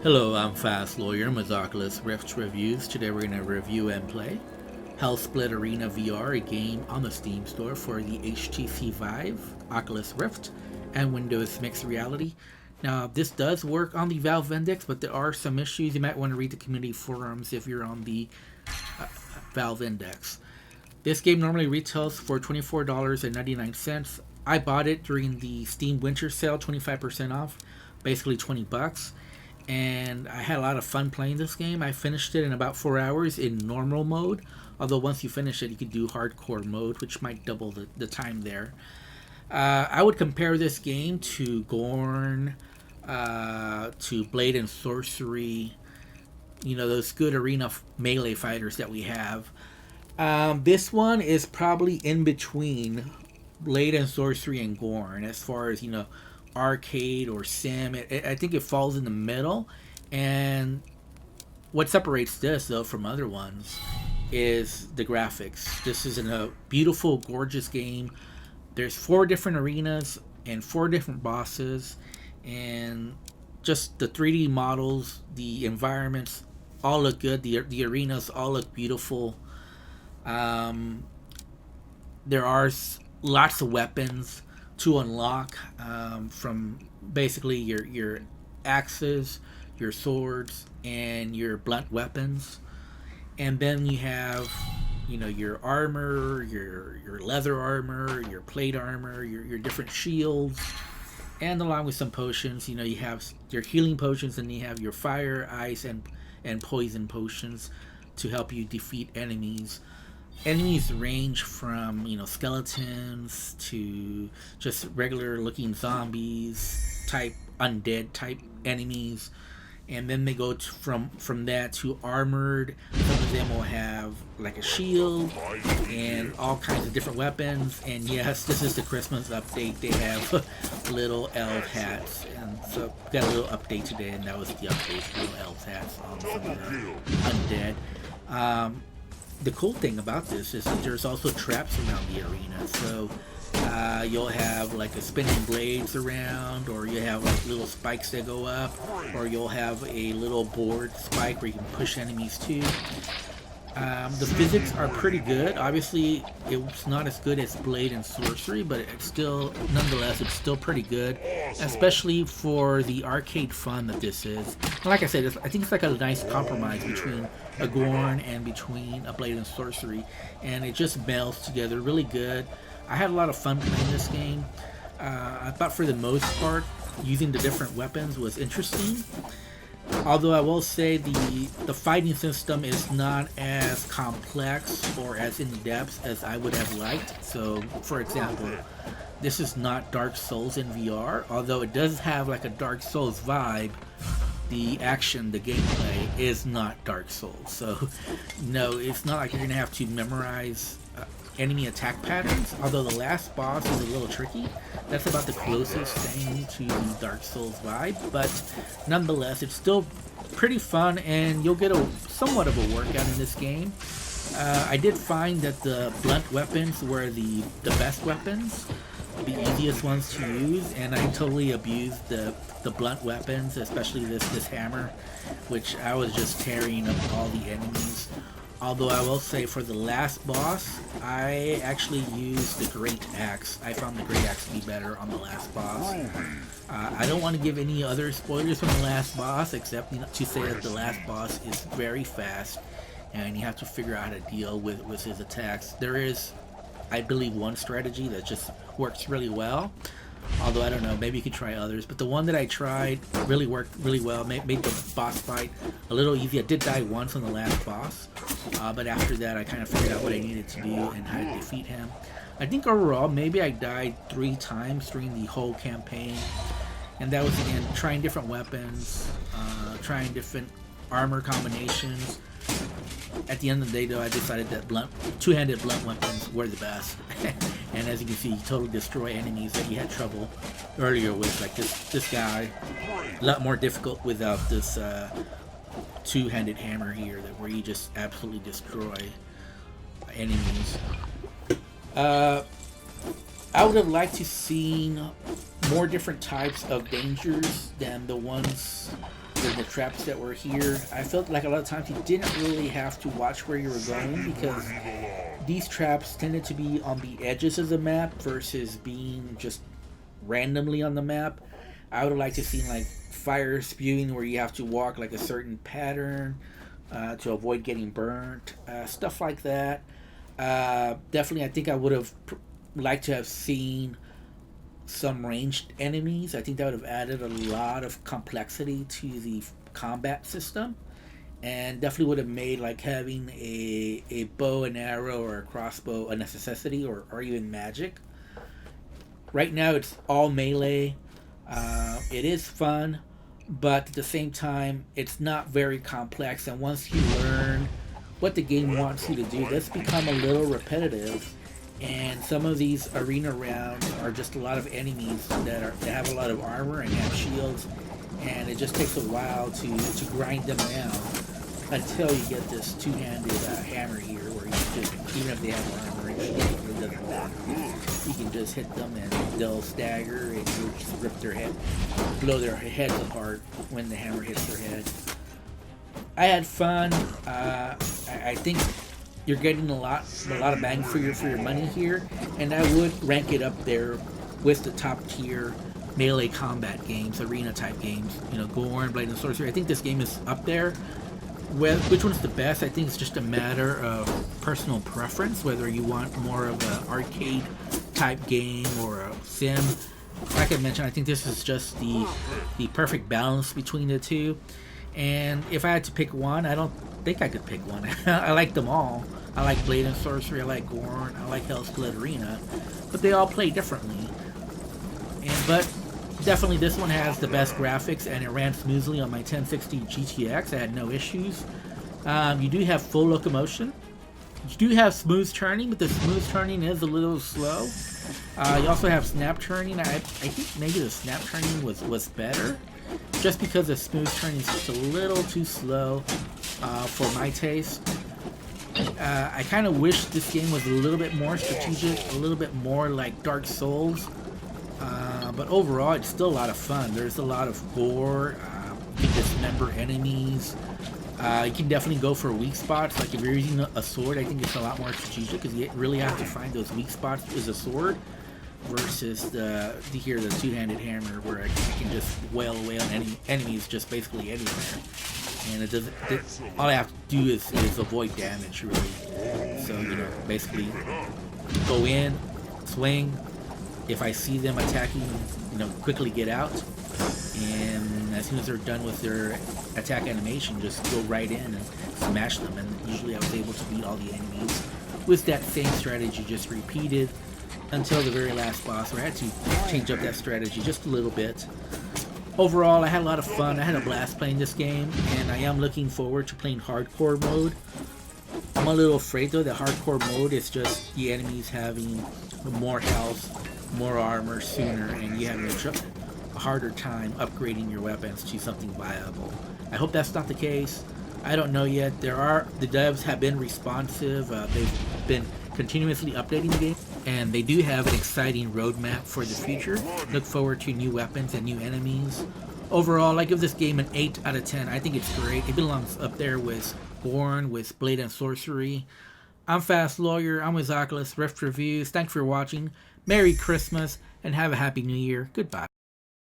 Hello, I'm Fast Lawyer with Oculus Rift Reviews. Today we're going to review and play Hellsplit Arena VR, a game on the Steam store for the HTC Vive, Oculus Rift, and Windows Mixed Reality. Now, this does work on the Valve Index, but there are some issues. You might want to read the community forums if you're on the Valve Index. This game normally retails for $24.99. I bought it during the Steam Winter Sale, 25% off, basically $20. And I had a lot of fun playing this game. I finished it in about 4 hours in normal mode, although once you finish it you could do hardcore mode, which might double the time there. I would compare this game to Gorn, to Blade and Sorcery, those good arena melee fighters that we have. This one is probably in between Blade and Sorcery and Gorn as far as arcade or sim. I think it falls in the middle. And what separates this though from other ones is the graphics. This is a beautiful, gorgeous game. There's 4 different arenas and 4 different bosses, and just the 3D models, the environments all look good. The arenas all look beautiful. There are lots of weapons to unlock, from basically your axes, your swords, and your blunt weapons. And then you have your armor, your leather armor, your plate armor, your different shields, and along with some potions. You have your healing potions, and you have your fire, ice, and poison potions to help you defeat enemies. Enemies range from skeletons to just regular looking zombies type, undead type enemies, and then they go from that to armored. Some of them will have like a shield and all kinds of different weapons. And yes, this is the Christmas update. They have little elf hats, and so got a little update today, and that was the update, little elf hats on some of the undead. The cool thing about this is that there's also traps around the arena. So you'll have like a spinning blades around, or you have like little spikes that go up, or you'll have a little board spike where you can push enemies to. The physics are pretty good. Obviously, it's not as good as Blade and Sorcery, but nonetheless, it's still pretty good, especially for the arcade fun that this is. And like I said, I think it's like a nice compromise between a Gorn and between a Blade and Sorcery, and it just melds together really good. I had a lot of fun playing this game. I thought for the most part, using the different weapons was interesting. Although I will say the fighting system is not as complex or as in-depth as I would have liked. So, for example, this is not Dark Souls in VR, although it does have like a Dark Souls vibe. The action, the gameplay is not Dark Souls. So, no, it's not like you're going to have to memorize enemy attack patterns, although the last boss is a little tricky. That's about the closest thing to the Dark Souls vibe, but nonetheless, it's still pretty fun, and you'll get somewhat of a workout in this game. I did find that the blunt weapons were the best weapons, the easiest ones to use, and I totally abused the blunt weapons, especially this hammer, which I was just tearing up all the enemies. Although I will say for the last boss, I actually used the Great Axe. I found the Great Axe to be better on the last boss. I don't want to give any other spoilers from the last boss, except to say that the last boss is very fast, and you have to figure out how to deal with his attacks. There is, I believe, one strategy that just works really well. Although I don't know, maybe you could try others. But the one that I tried really worked really well, made the boss fight a little easy. I did die once on the last boss, but after that I kind of figured out what I needed to do and how to defeat him. I think overall maybe I died 3 times during the whole campaign, and that was again trying different weapons, trying different armor combinations. At the end of the day though, I decided that two-handed blunt weapons were the best. And as you can see, you totally destroy enemies that you had trouble earlier with, like this guy. A lot more difficult without this two-handed hammer here, where you just absolutely destroy enemies. I would have liked to seen more different types of dangers than the ones the traps that were here. I felt like a lot of times you didn't really have to watch where you were going because these traps tended to be on the edges of the map versus being just randomly on the map. I would have liked to see like fire spewing where you have to walk like a certain pattern to avoid getting burnt, stuff like that. Definitely, I think I would have liked to have seen some ranged enemies. I think that would have added a lot of complexity to the combat system, and definitely would have made like having a bow and arrow or a crossbow a necessity, or even magic. Right now, it's all melee. It is fun, but at the same time, it's not very complex. And once you learn what the game wants you to do, that's become a little repetitive. And some of these arena rounds are just a lot of enemies that have a lot of armor and have shields, and it just takes a while to grind them down until you get this two-handed hammer here, where you just, even if they have armor and shield, it doesn't matter. You can just hit them and they'll stagger, and you'll just rip their head, blow their heads apart when the hammer hits their head. I had fun. I think you're getting a lot of bang for your money here, and I would rank it up there with the top tier melee combat games, arena type games. You know, Gorn, Blade and Sorcery. I think this game is up there. Which one's the best? I think it's just a matter of personal preference, whether you want more of an arcade type game or a sim. Like I mentioned, I think this is just the perfect balance between the two. And if I had to pick one, I don't think I could pick one. I like them all. I like Blade and Sorcery, I like Gorn, I like Hellsplit Arena, but they all play differently. But definitely this one has the best graphics, and it ran smoothly on my 1060 GTX. I had no issues. You do have full locomotion. You do have smooth turning, but the smooth turning is a little slow. You also have snap turning. I think maybe the snap turning was better, just because the smooth turning is just a little too slow for my taste. I kind of wish this game was a little bit more strategic, a little bit more like Dark Souls. But overall, it's still a lot of fun. There's a lot of gore. You can dismember enemies. You can definitely go for weak spots. Like if you're using a sword, I think it's a lot more strategic because you really have to find those weak spots with a sword versus the two-handed hammer, where I can just wail away on enemies just basically anywhere. And it doesn't. All I have to do is avoid damage, really. So basically, go in, swing. If I see them attacking, quickly get out. And as soon as they're done with their attack animation, just go right in and smash them. And usually I was able to beat all the enemies with that same strategy, just repeated until the very last boss, where I had to change up that strategy just a little bit. Overall, I had a lot of fun. I had a blast playing this game, and I am looking forward to playing hardcore mode. I'm a little afraid though that hardcore mode is just the enemies having more health, more armor sooner, and you having a harder time upgrading your weapons to something viable. I hope that's not the case. I don't know yet. The devs have been responsive. They've been continuously updating the game, and they do have an exciting roadmap for the future. Look forward to new weapons and new enemies. Overall, I give this game an 8 out of 10. I think it's great. It belongs up there with Gorn, with Blade and Sorcery. I'm Fast Lawyer. I'm with Oculus Rift Reviews. Thanks for watching. Merry Christmas, and have a Happy New Year. Goodbye.